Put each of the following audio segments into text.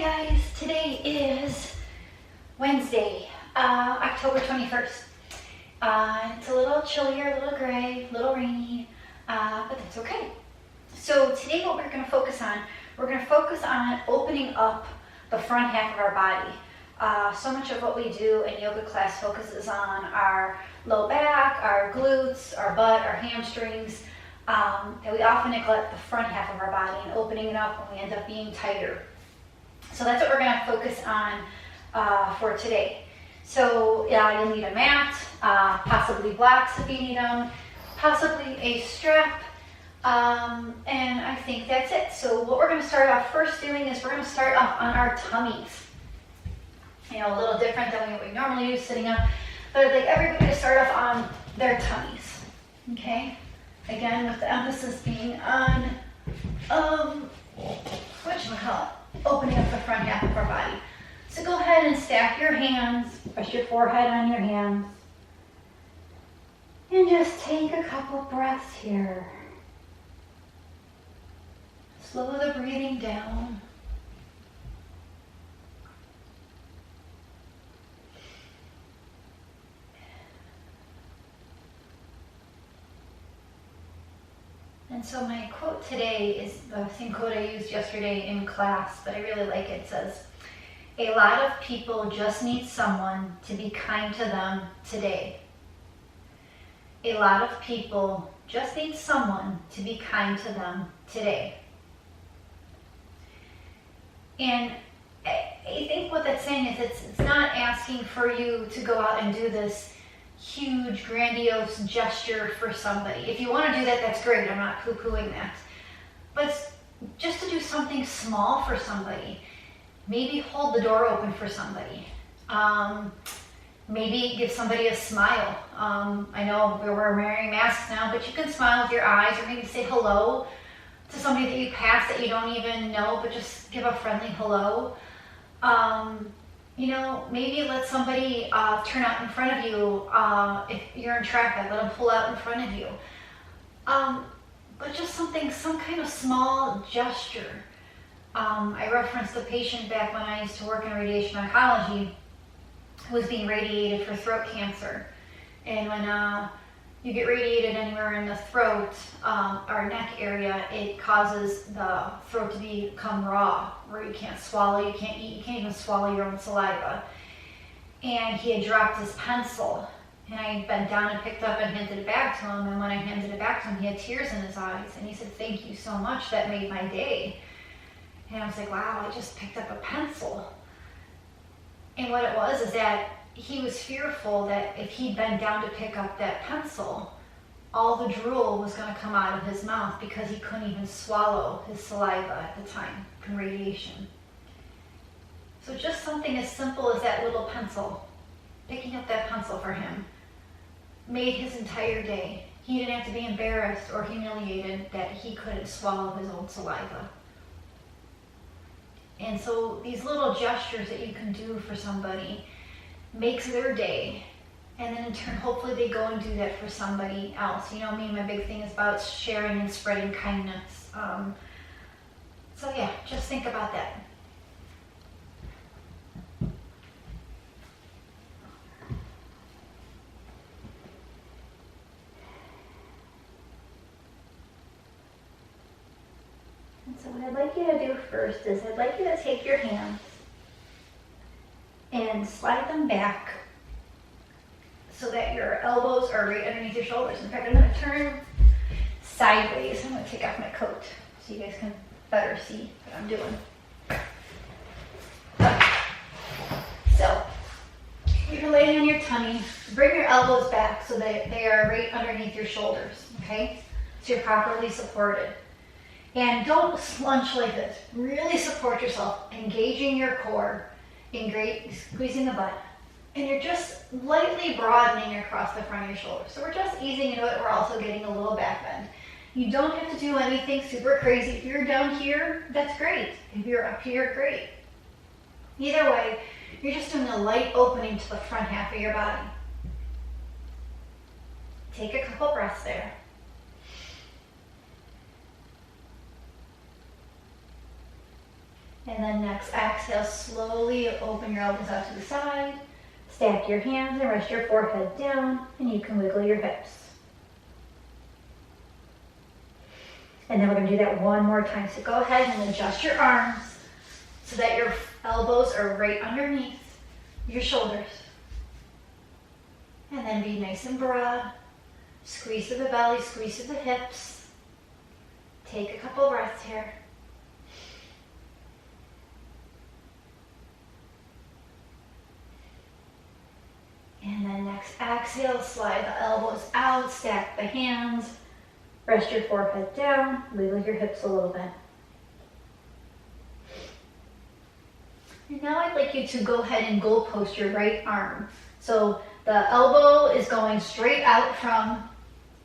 guys, today is Wednesday, October 21st. It's a little chillier, a little gray, a little rainy, but that's okay. So today what we're going to focus on, opening up the front half of our body. So much of what we do in yoga class focuses on our low back, our glutes, our butt, our hamstrings, that we often neglect the front half of our body and opening it up when we end up being tighter. So that's what we're going to focus on for today. So you'll need a mat, possibly blocks if you need them, possibly a strap, and I think that's it. So what we're going to start off first doing is we're going to start off on our tummies. You know, a little different than what we normally do sitting up, but I'd like everybody to start off on their tummies, okay? Again, with the emphasis being on, opening up the front half of our body. So go ahead and stack your hands, rest your forehead on your hands, and just take a couple breaths here. Slow the breathing down. And so my quote today is the same quote I used yesterday in class, but I really like it. It says, "A lot of people just need someone to be kind to them today." A lot of people just need someone to be kind to them today. And I think what that's saying is it's not asking for you to go out and do this huge, grandiose gesture for somebody. If you want to do that, that's great. I'm not poo-pooing that. But just to do something small for somebody. Maybe hold the door open for somebody. Maybe give somebody a smile. I know we're wearing masks now, but you can smile with your eyes, or maybe say hello to somebody that you pass that you don't even know, but just give a friendly hello. You know, maybe let somebody turn out in front of you. If you're in traffic, let them pull out in front of you. But just some kind of small gesture. I referenced a patient back when I used to work in radiation oncology who was being radiated for throat cancer. And when you get radiated anywhere in the throat or neck area, it causes the throat to become raw, where you can't swallow, you can't eat, you can't even swallow your own saliva. And he had dropped his pencil, and I bent down and picked up and handed it back to him. And when I handed it back to him, he had tears in his eyes, and he said, "Thank you so much, that made my day." And I was like, wow, I just picked up a pencil. And what it was is that he was fearful that if he bent down to pick up that pencil, all the drool was going to come out of his mouth because he couldn't even swallow his saliva at the time from radiation. So just something as simple as that little pencil, picking up that pencil for him, made his entire day. He didn't have to be embarrassed or humiliated that he couldn't swallow his own saliva. And so these little gestures that you can do for somebody makes their day, and then in turn hopefully they go and do that for somebody else. You know, me, my big thing is about sharing and spreading kindness. So yeah, just think about that. And so what I'd like you to do first is I'd like you to take your hands and slide them back so that your elbows are right underneath your shoulders. In fact, I'm going to turn sideways. I'm going to take off my coat so you guys can better see what I'm doing. Okay. So, you're laying on your tummy. Bring your elbows back so that they are right underneath your shoulders, okay? So you're properly supported. And don't slunch like this. Really support yourself, engaging your core, squeezing the butt. And you're just lightly broadening across the front of your shoulders. So we're just easing into it. We're also getting a little back bend. You don't have to do anything super crazy. If you're down here, that's great. If you're up here, great. Either way, you're just doing a light opening to the front half of your body. Take a couple breaths there. And then next exhale, slowly open your elbows out to the side. Stack your hands and rest your forehead down, and you can wiggle your hips. And then we're going to do that one more time. So go ahead and adjust your arms so that your elbows are right underneath your shoulders. And then be nice and broad. Squeeze through the belly, squeeze through the hips. Take a couple breaths here. And then next exhale, slide the elbows out, stack the hands, rest your forehead down, wiggle your hips a little bit. And now I'd like you to go ahead and goal post your right arm. So the elbow is going straight out from,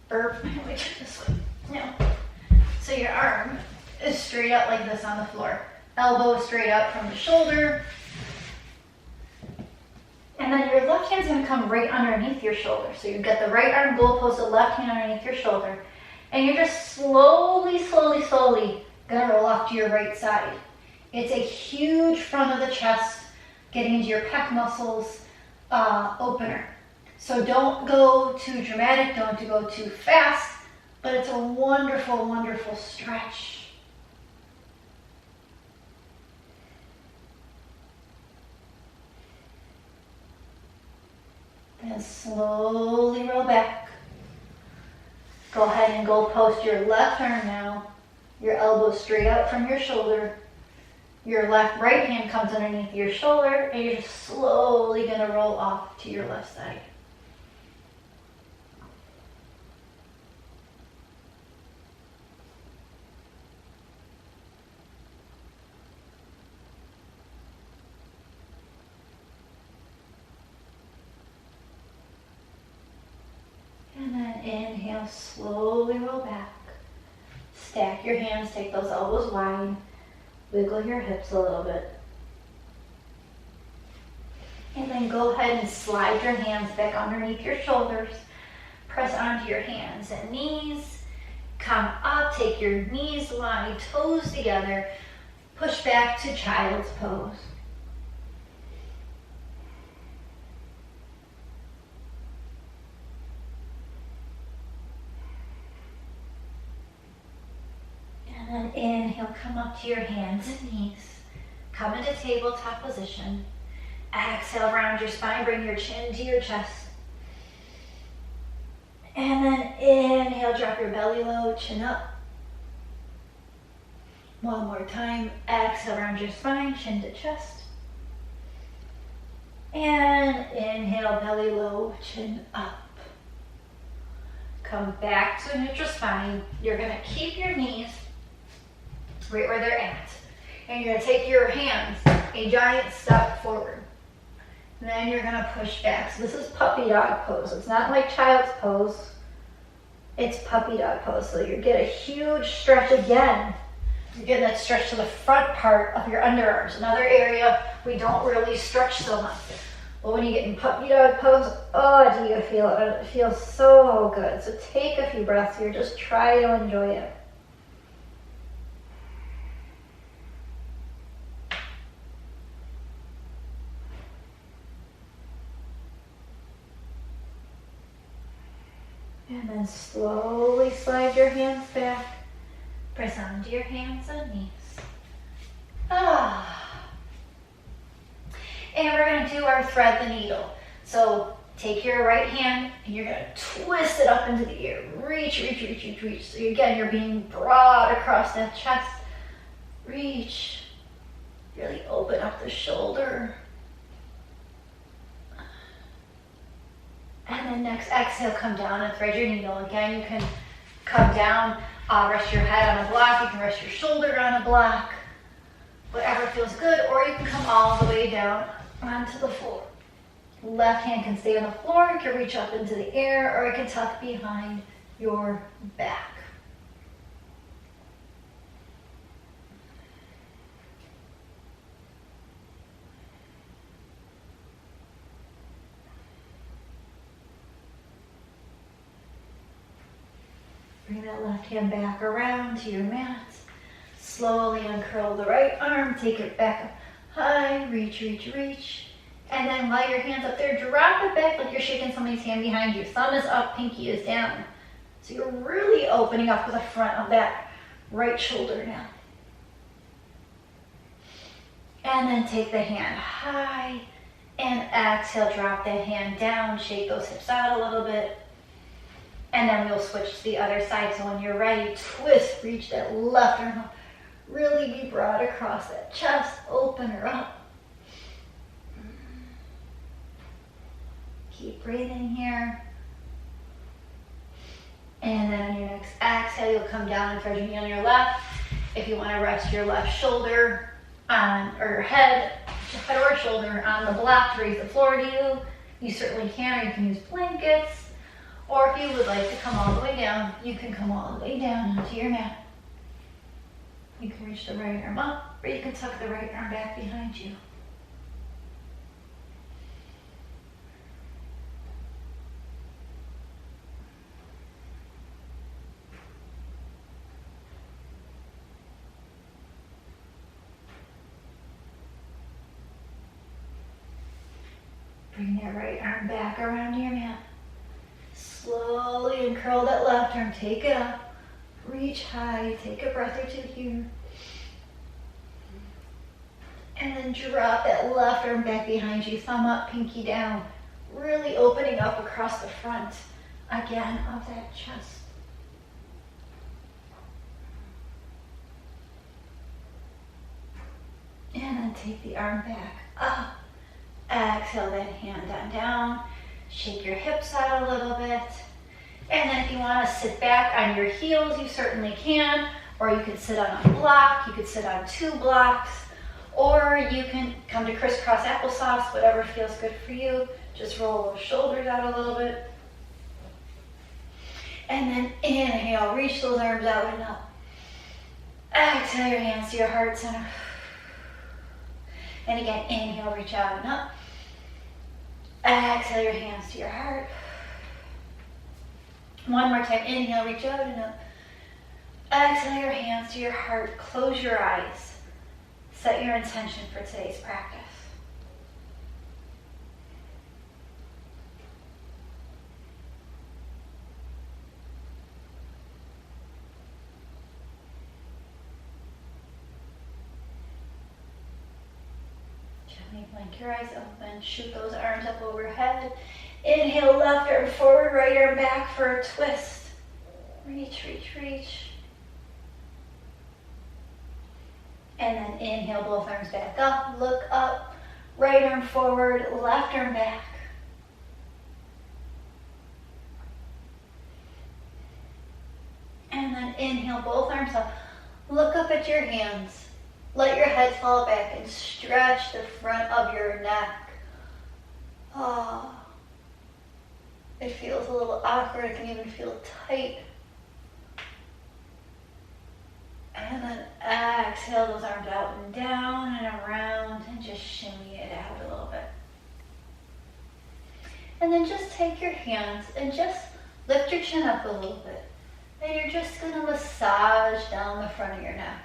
this way. No. So your arm is straight out like this on the floor. Elbow straight out from the shoulder. And then your left hand's going to come right underneath your shoulder. So you get the right arm goal post, the left hand underneath your shoulder. And you're just slowly going to roll off to your right side. It's a huge front of the chest, getting into your pec muscles opener. So don't go too dramatic, don't go too fast, but it's a wonderful, wonderful stretch. Then slowly roll back. Go ahead and goal post your left arm now. Your elbow straight out from your shoulder. Your right hand comes underneath your shoulder, and you're just slowly going to roll off to your left side. And then inhale, slowly roll back. Stack your hands, take those elbows wide. Wiggle your hips a little bit. And then go ahead and slide your hands back underneath your shoulders. Press onto your hands and knees. Come up, take your knees wide, toes together. Push back to child's pose. And inhale, come up to your hands and knees. Come into tabletop position. Exhale, round your spine, bring your chin to your chest. And then inhale, drop your belly low, chin up. One more time. Exhale, round your spine, chin to chest. And inhale, belly low, chin up. Come back to a neutral spine. You're going to keep your knees right where they're at. And you're going to take your hands a giant step forward. And then you're going to push back. So this is puppy dog pose. It's not like child's pose. It's puppy dog pose. So you get a huge stretch again. You're getting that stretch to the front part of your underarms. Another area we don't really stretch so much. But when you get in puppy dog pose, oh, do you feel it? It feels so good. So take a few breaths here. Just try to enjoy it. And then slowly slide your hands back. Press onto your hands and knees. And we're going to do our thread the needle. So take your right hand and you're going to twist it up into the air. Reach. So again, you're being broad across that chest. Reach. Really open up the shoulder. And then next exhale, come down and thread your needle. Again, you can come down, rest your head on a block. You can rest your shoulder on a block. Whatever feels good. Or you can come all the way down onto the floor. Left hand can stay on the floor. You can reach up into the air, or it can tuck behind your back. Bring that left hand back around to your mat. Slowly uncurl the right arm, take it back up high, reach, reach, reach. And then while your hand's up there, drop it back like you're shaking somebody's hand behind you. Thumb is up, pinky is down. So you're really opening up to the front of that right shoulder now. And then take the hand high and exhale, drop the hand down, shake those hips out a little bit. And then we'll switch to the other side. So when you're ready, twist, reach that left arm up. Really be broad across that chest, open her up. Keep breathing here. And then on your next exhale, you'll come down and start on your left. If you want to rest your left shoulder on, or your head or shoulder on the block to raise the floor to you, you certainly can, or you can use blankets. Or if you would like to come all the way down, you can come all the way down onto your mat. You can reach the right arm up, or you can tuck the right arm back behind you. Bring that right arm back around your mat. Slowly uncurl that left arm, take it up. Reach high, take a breath or two here. And then drop that left arm back behind you, thumb up, pinky down. Really opening up across the front, again, of that chest. And then take the arm back up. Exhale that hand on down. Shake your hips out a little bit. And then if you want to sit back on your heels, you certainly can. Or you could sit on a block, you could sit on 2 blocks, or you can come to crisscross applesauce, whatever feels good for you. Just roll those shoulders out a little bit. And then inhale, reach those arms out and up. Exhale your hands to your heart center. And again, inhale, reach out and up. Exhale your hands to your heart. One more time, inhale, reach out and up. Exhale your hands to your heart, close your eyes. Set your intention for today's practice. Gently blink your eyes open, shoot those arms up overhead. Inhale, left arm forward, right arm back for a twist. Reach, reach, reach. And then inhale, both arms back up, look up, right arm forward, left arm back. And then inhale, both arms up, look up at your hands. Let your head fall back and stretch the front of your neck. Oh. It feels a little awkward, it can even feel tight. And then exhale those arms out and down and around and just shimmy it out a little bit. And then just take your hands and just lift your chin up a little bit. And you're just going to massage down the front of your neck.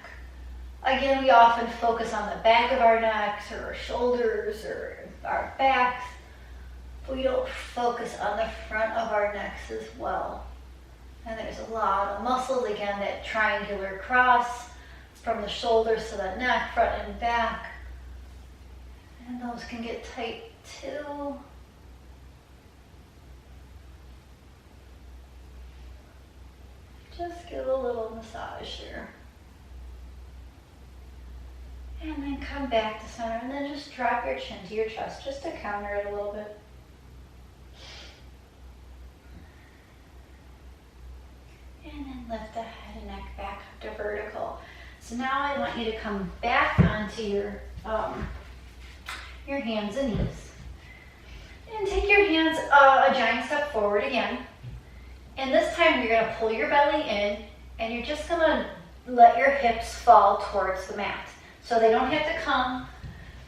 Again, we often focus on the back of our necks or our shoulders or our backs. We don't focus on the front of our necks as well. And there's a lot of muscles, again, that triangular cross from the shoulders to the neck, front and back. And those can get tight too. Just give a little massage here. And then come back to center and then just drop your chin to your chest just to counter it a little bit. And then lift the head and neck back up to vertical. So now I want you to come back onto your hands and knees. And take your hands a giant step forward again. And this time you're going to pull your belly in and you're just going to let your hips fall towards the mat. So they don't have to come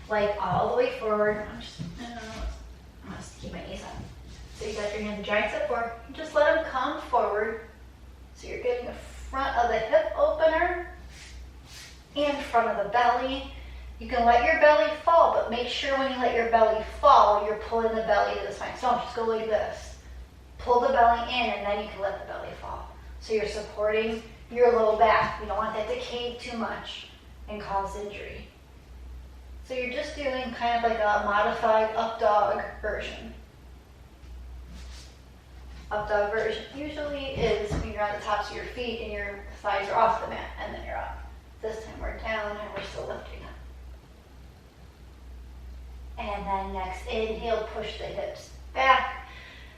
like all the way forward. I'm just keep my knees up. So you got your hands a giant step forward. Just let them come forward. So you're getting the front of the hip opener. in front of the belly. You can let your belly fall, but make sure when you let your belly fall, you're pulling the belly to the spine. So don't just go like this. Pull the belly in, and then you can let the belly fall. So you're supporting your low back. You don't want that to cave too much and cause injury. So you're just doing kind of like a modified up dog version. Up dog version usually is when you're on the tops of your feet and your thighs are off the mat, and then you're up. This time we're down and we're still lifting up. And then next inhale, push the hips back.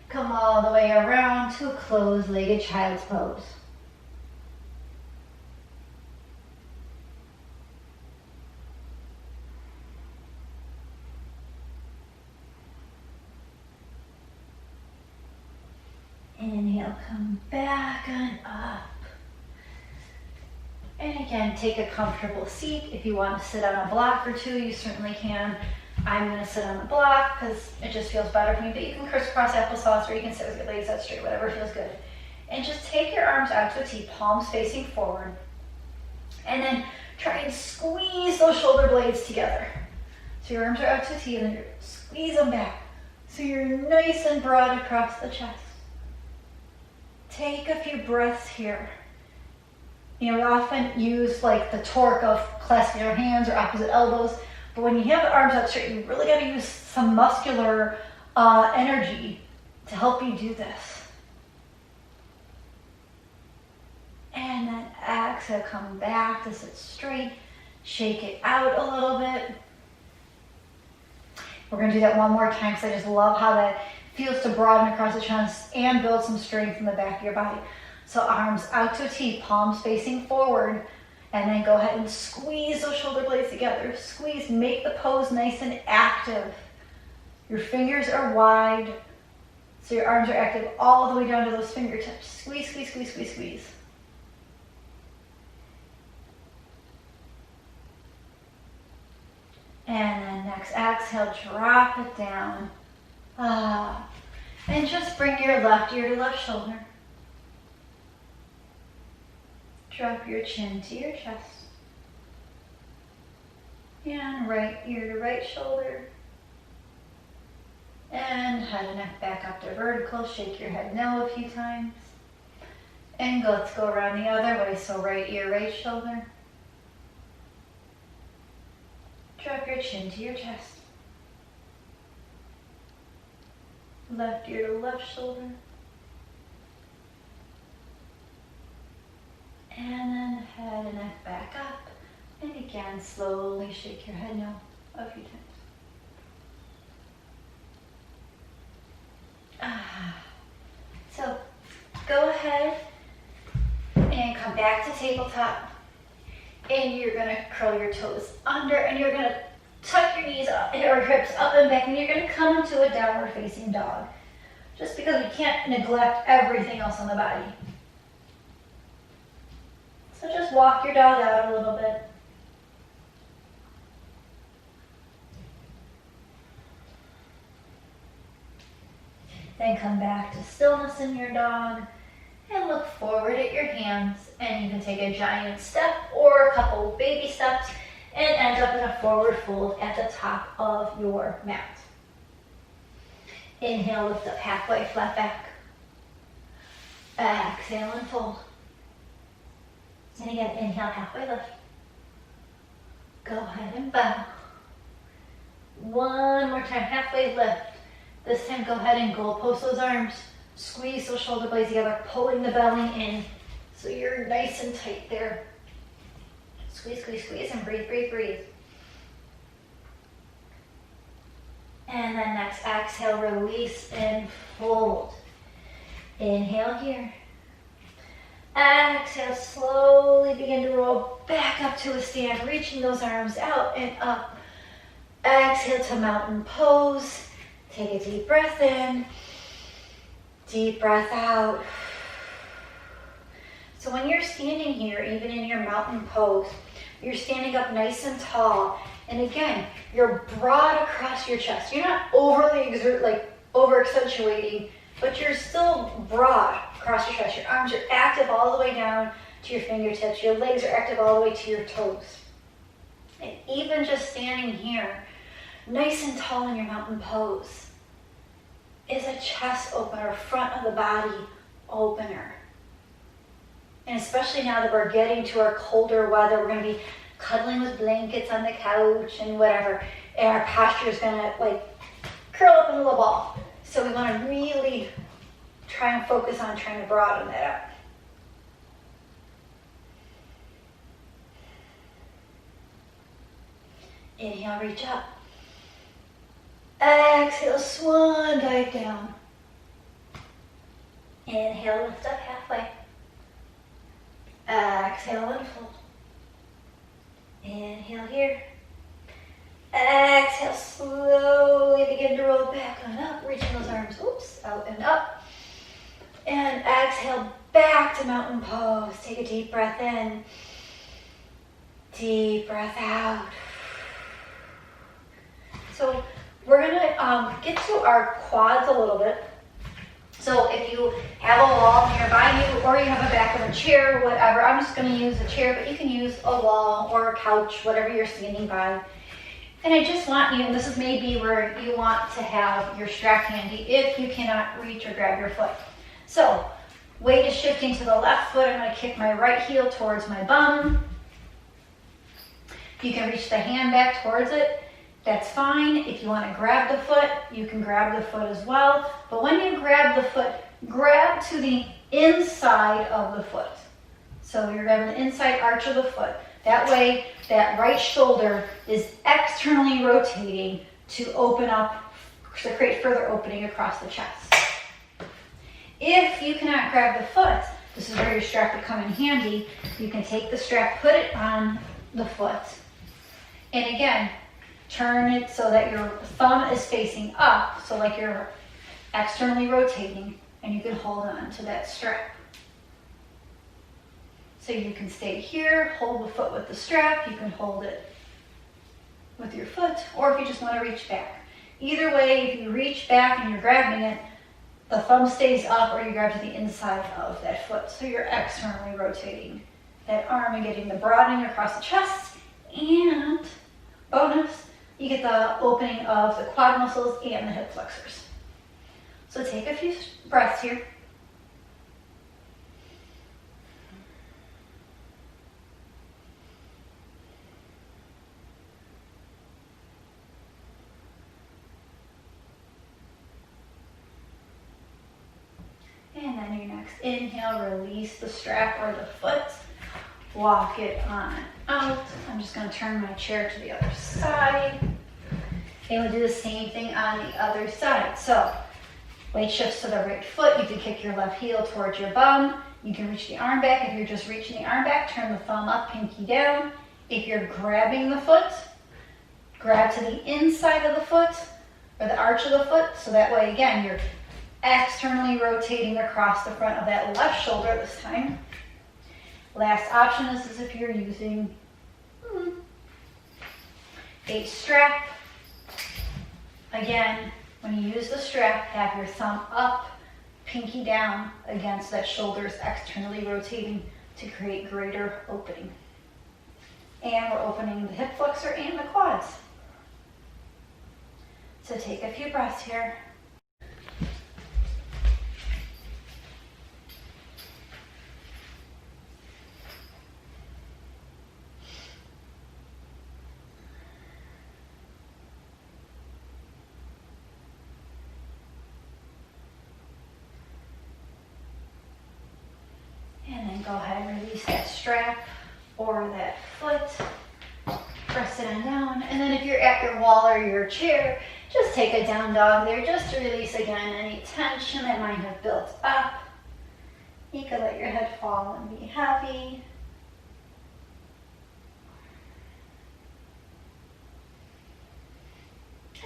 Come all the way around to a closed-legged child's pose. Inhale, come back and up. And again, take a comfortable seat. If you want to sit on a block or two, you certainly can. I'm going to sit on the block because it just feels better for me, but you can crisscross applesauce or you can sit with your legs out straight, whatever feels good. And just take your arms out to a T, palms facing forward. And then try and squeeze those shoulder blades together. So your arms are out to a T and then you squeeze them back. So you're nice and broad across the chest. Take a few breaths here. You know, we often use like the torque of clasping your hands or opposite elbows. But when you have the arms out straight, you really got to use some muscular energy to help you do this. And then exhale, come back to sit straight. Shake it out a little bit. We're going to do that one more time because I just love how that feels to broaden across the chest and build some strength in the back of your body. So arms out to a T, palms facing forward. And then go ahead and squeeze those shoulder blades together. Squeeze, make the pose nice and active. Your fingers are wide, so your arms are active all the way down to those fingertips. Squeeze, squeeze, squeeze, squeeze, squeeze. And then next exhale, drop it down. And just bring your left ear to left shoulder. Drop your chin to your chest. And right ear to right shoulder. And head and neck back up to vertical. Shake your head no a few times. And let's go around the other way. So right ear, right shoulder. Drop your chin to your chest. Left ear to left shoulder. And then head and neck back up. And again, slowly shake your head no a few times. So go ahead and come back to tabletop. And you're going to curl your toes under and you're going to tuck your knees up or hips up and back. And you're going to come into a downward facing dog. Just because we can't neglect everything else on the body. So just walk your dog out a little bit. Then come back to stillness in your dog and look forward at your hands. And you can take a giant step or a couple baby steps and end up in a forward fold at the top of your mat. Inhale, lift up halfway, flat back. Exhale and fold. And again, inhale, halfway lift. Go ahead and bow. One more time, halfway lift. This time, go ahead and goal post those arms. Squeeze those shoulder blades together, pulling the belly in. So you're nice and tight there. Squeeze, squeeze, squeeze, and breathe, breathe, breathe. And then next, exhale, release and fold. Inhale here. Exhale, slowly begin to roll back up to a stand, reaching those arms out and up. Exhale to mountain pose. Take a deep breath in, deep breath out. So when you're standing here, even in your mountain pose, you're standing up nice and tall. And again, you're broad across your chest. You're not overly over accentuating, but you're still broad across your chest. Your arms are active all the way down to your fingertips. Your legs are active all the way to your toes. even just standing here, nice and tall in your mountain pose, is a chest opener, front of the body opener. And especially now that we're getting to our colder weather, we're going to be cuddling with blankets on the couch and whatever, and our posture is going to like curl up in a little ball. So we want to really try and focus on trying to broaden that out. Inhale, reach up. Exhale, swan dive down. Inhale, lift up halfway. Exhale, unfold. Inhale here. Exhale, slowly begin to roll back on up, reaching those arms, oops, out and up. And exhale, back to mountain pose. Take a deep breath in. Deep breath out. So we're gonna get to our quads a little bit. So if you have a wall nearby you, or you have a back of a chair, whatever, I'm just gonna use a chair, but you can use a wall or a couch, whatever you're standing by. And I just want you, and this is maybe where you want to have your strap handy if you cannot reach or grab your foot. So weight is shifting to the left foot. I'm gonna kick my right heel towards my bum. You can reach the hand back towards it. That's fine. If you want to grab the foot, you can grab the foot as well. But when you grab the foot, grab to the inside of the foot. So you're grabbing the inside arch of the foot. That way, that right shoulder is externally rotating to open up, to create further opening across the chest. If you cannot grab the foot, this is where your strap would come in handy. You can take the strap, put it on the foot, and again, turn it so that your thumb is facing up, so like you're externally rotating, and you can hold on to that strap. So you can stay here, hold the foot with the strap, you can hold it with your foot, or if you just want to reach back. Either way, if you reach back and you're grabbing it, the thumb stays up, or you grab to the inside of that foot. So you're externally rotating that arm and getting the broadening across the chest, and bonus, you get the opening of the quad muscles and the hip flexors. So take a few breaths here. And then your next inhale, release the strap or the foot. Walk it on out. I'm just going to turn my chair to the other side. And we'll do the same thing on the other side. So weight shifts to the right foot. You can kick your left heel towards your bum. You can reach the arm back. If you're just reaching the arm back, turn the thumb up, pinky down. If you're grabbing the foot, grab to the inside of the foot or the arch of the foot. So that way, again, you're externally rotating across the front of that left shoulder this time. Last option is if you're using a strap. Again, when you use the strap, have your thumb up, pinky down against that shoulders externally rotating to create greater opening. And we're opening the hip flexor and the quads. So take a few breaths here. And then go ahead and release that strap or that foot. Press it on down. And then if you're at your wall or your chair, just take a down dog there just to release again any tension that might have built up. You can let your head fall and be heavy.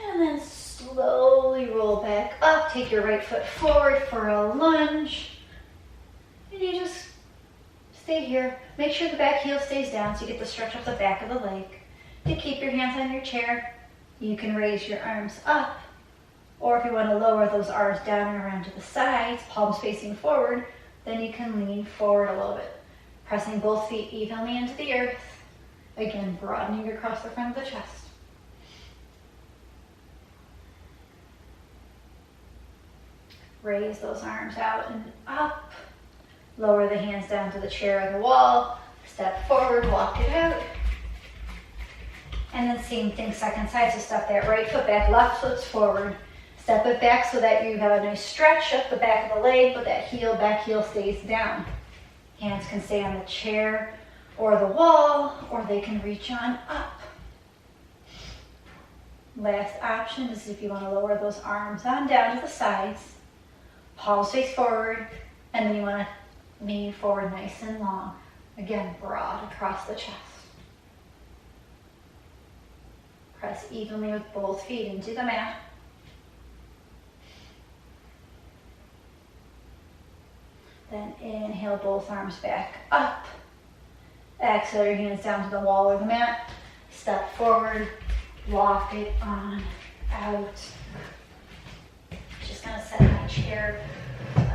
And then slowly roll back up. Take your right foot forward for a lunge. And you just stay here. Make sure the back heel stays down so you get the stretch of the back of the leg. To keep your hands on your chair, you can raise your arms up. Or if you want to lower those arms down and around to the sides, palms facing forward, then you can lean forward a little bit. Pressing both feet evenly into the earth. Again, broadening across the front of the chest. Raise those arms out and up. Lower the hands down to the chair or the wall. Step forward, walk it out. And then same thing, second side. So step that right foot back, left foot's forward. Step it back so that you have a nice stretch up the back of the leg, but that back heel stays down. Hands can stay on the chair or the wall, or they can reach on up. Last option is if you want to lower those arms on down to the sides. Palms face forward, and then you want to lean forward nice and long. Again, broad across the chest. Press evenly with both feet into the mat. Then inhale, both arms back up. Exhale your hands down to the wall or the mat. Step forward, walk it on out. Just gonna set my chair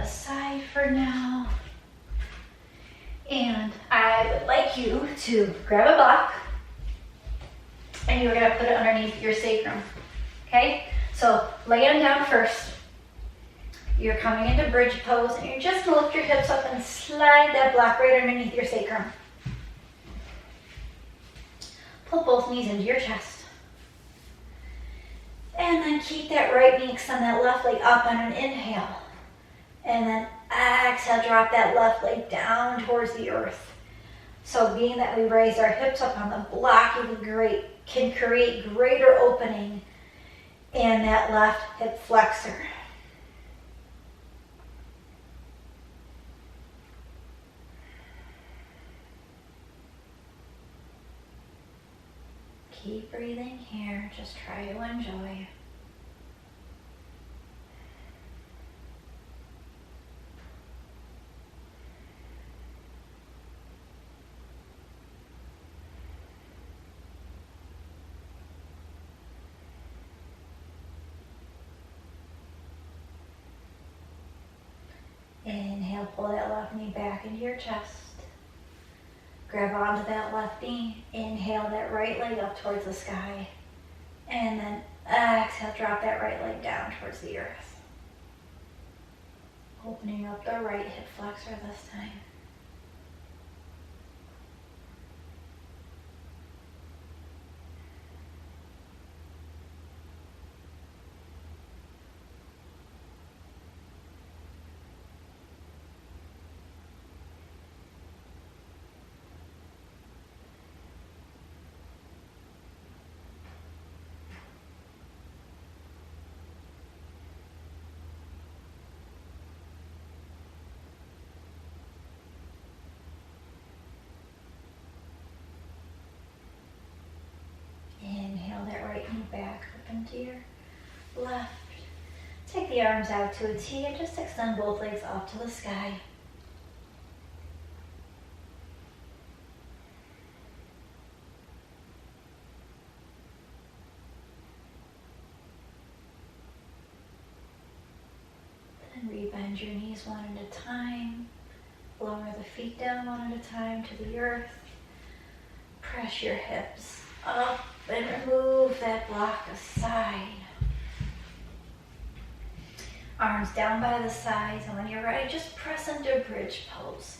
aside for now. And I would like you to grab a block and you're gonna put it underneath your sacrum. Okay? So lay on down first. You're coming into bridge pose and you're just gonna lift your hips up and slide that block right underneath your sacrum. Pull both knees into your chest. And then keep that right knee, extend that left leg up on an inhale. And then exhale, drop that left leg down towards the earth. So being that we raise our hips up on the block, you can create greater opening in that left hip flexor. Keep breathing here, just try to enjoy. Inhale, pull that left knee back into your chest. Grab onto that left knee. Inhale that right leg up towards the sky. And then exhale, drop that right leg down towards the earth. Opening up the right hip flexor this time. Inhale that right knee back up into your left. Take the arms out to a T and just extend both legs up to the sky. Then rebend your knees one at a time. Lower the feet down one at a time to the earth. Press your hips up and remove that block aside. Arms down by the sides, and when you're ready, just press into bridge pose.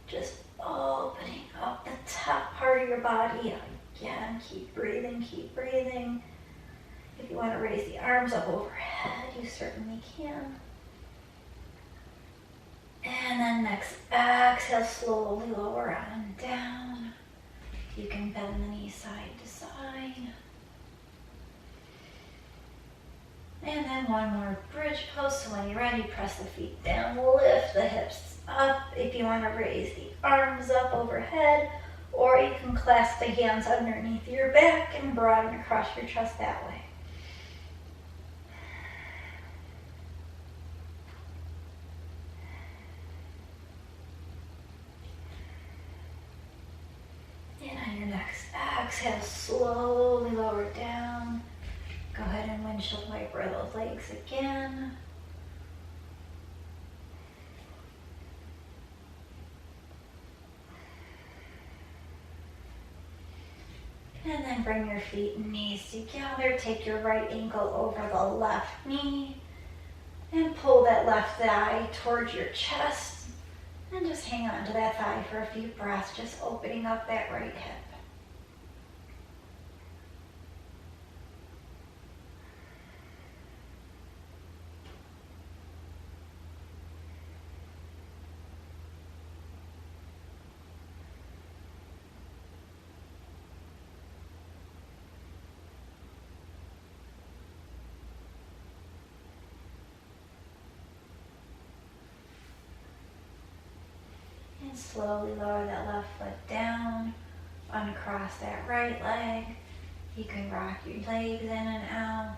Just opening up the top part of your body. Again, keep breathing, keep breathing. If you want to raise the arms up overhead, you certainly can. And then next, exhale, slowly lower on down. You can bend the knee side to side. And then one more bridge pose. So when you're ready, press the feet down, lift the hips up. If you want to raise the arms up overhead, or you can clasp the hands underneath your back and broaden across your chest that way. And on your next exhale, slowly lower down. Go ahead and windshield wiper those legs again. And then bring your feet and knees together. Take your right ankle over the left knee. And pull that left thigh towards your chest. And just hang on to that thigh for a few breaths, just opening up that right hip. And slowly lower that left foot down, uncross that right leg. You can rock your legs in and out.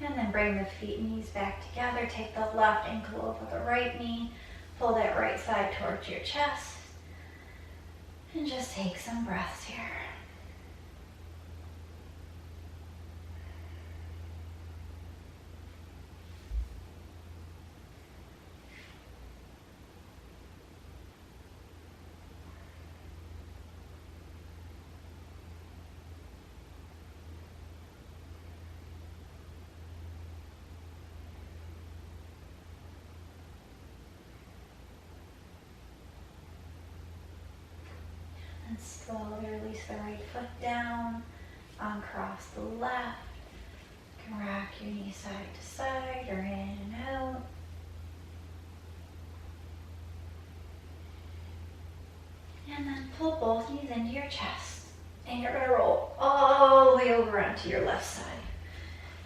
And then bring the feet and knees back together. Take the left ankle over the right knee. Pull that right side towards your chest. And just take some breaths here. And slowly release the right foot down, uncross the left. You can rock your knee side to side or in and out. And then pull both knees into your chest. And you're going to roll all the way over onto your left side.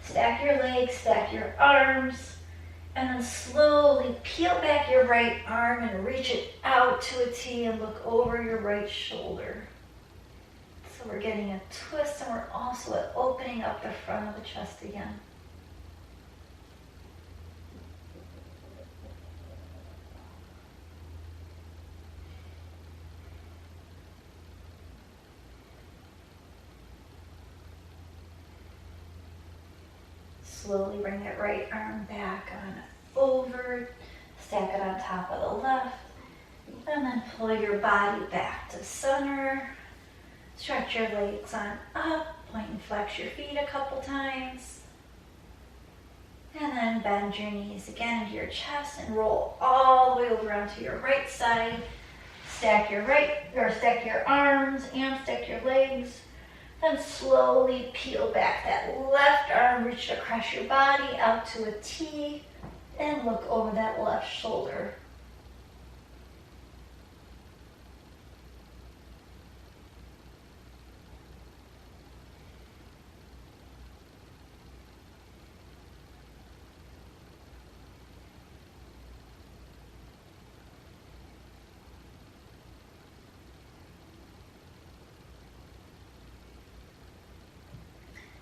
Stack your legs, stack your arms. And then slowly peel back your right arm and reach it out to a T and look over your right shoulder. So we're getting a twist and we're also opening up the front of the chest again. Slowly bring that right arm back on over, stack it on top of the left, and then pull your body back to center. Stretch your legs on up, point and flex your feet a couple times. And then bend your knees again into your chest and roll all the way over onto your right side. Stack your arms and stack your legs. Then slowly peel back that left arm, reach across your body out to a T, and look over that left shoulder.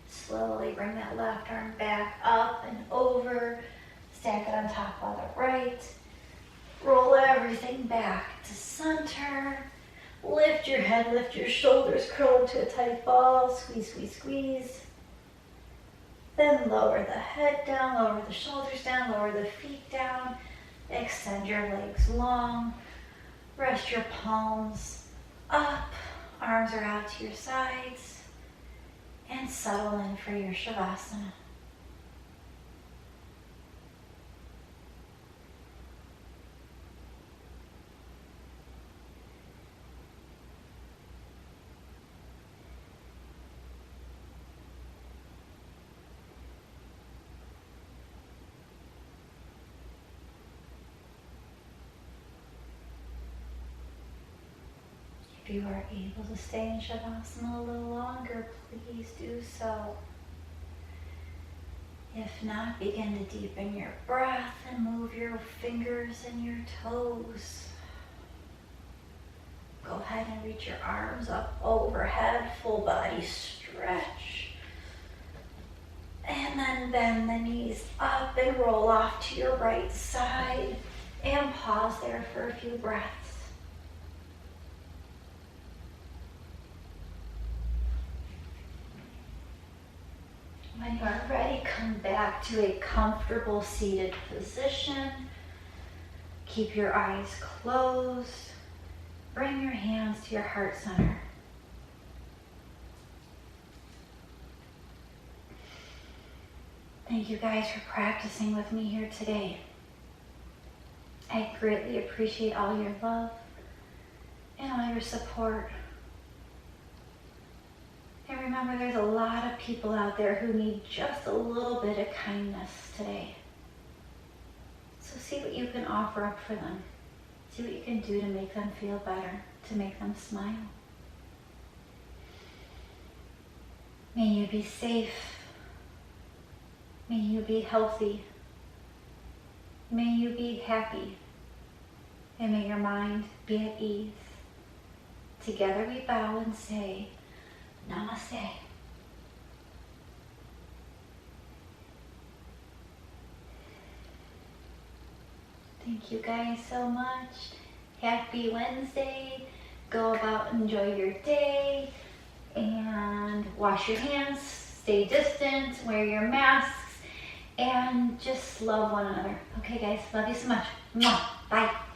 Slowly bring that left arm back up and over. Stack it on top of the right. Roll everything back to center. Lift your head, lift your shoulders, curl into a tight ball. Squeeze, squeeze, squeeze. Then lower the head down, lower the shoulders down, lower the feet down. Extend your legs long. Rest your palms up. Arms are out to your sides. And settle in for your Shavasana. If you are able to stay in Shavasana a little longer, please do so. If not, begin to deepen your breath and move your fingers and your toes. Go ahead and reach your arms up overhead, full body stretch. And then bend the knees up and roll off to your right side. And pause there for a few breaths. When you are ready, come back to a comfortable seated position. Keep your eyes closed. bring your hands to your heart center. Thank you guys for practicing with me here today. I greatly appreciate all your love and all your support. And remember, there's a lot of people out there who need just a little bit of kindness today. So see what you can offer up for them. See what you can do to make them feel better, to make them smile. May you be safe. May you be healthy. May you be happy. And may your mind be at ease. Together we bow and say, Namaste. Thank you guys so much. Happy Wednesday. Go about, enjoy your day, and wash your hands, stay distant, wear your masks, and just love one another. Okay guys, love you so much. Mwah. Bye.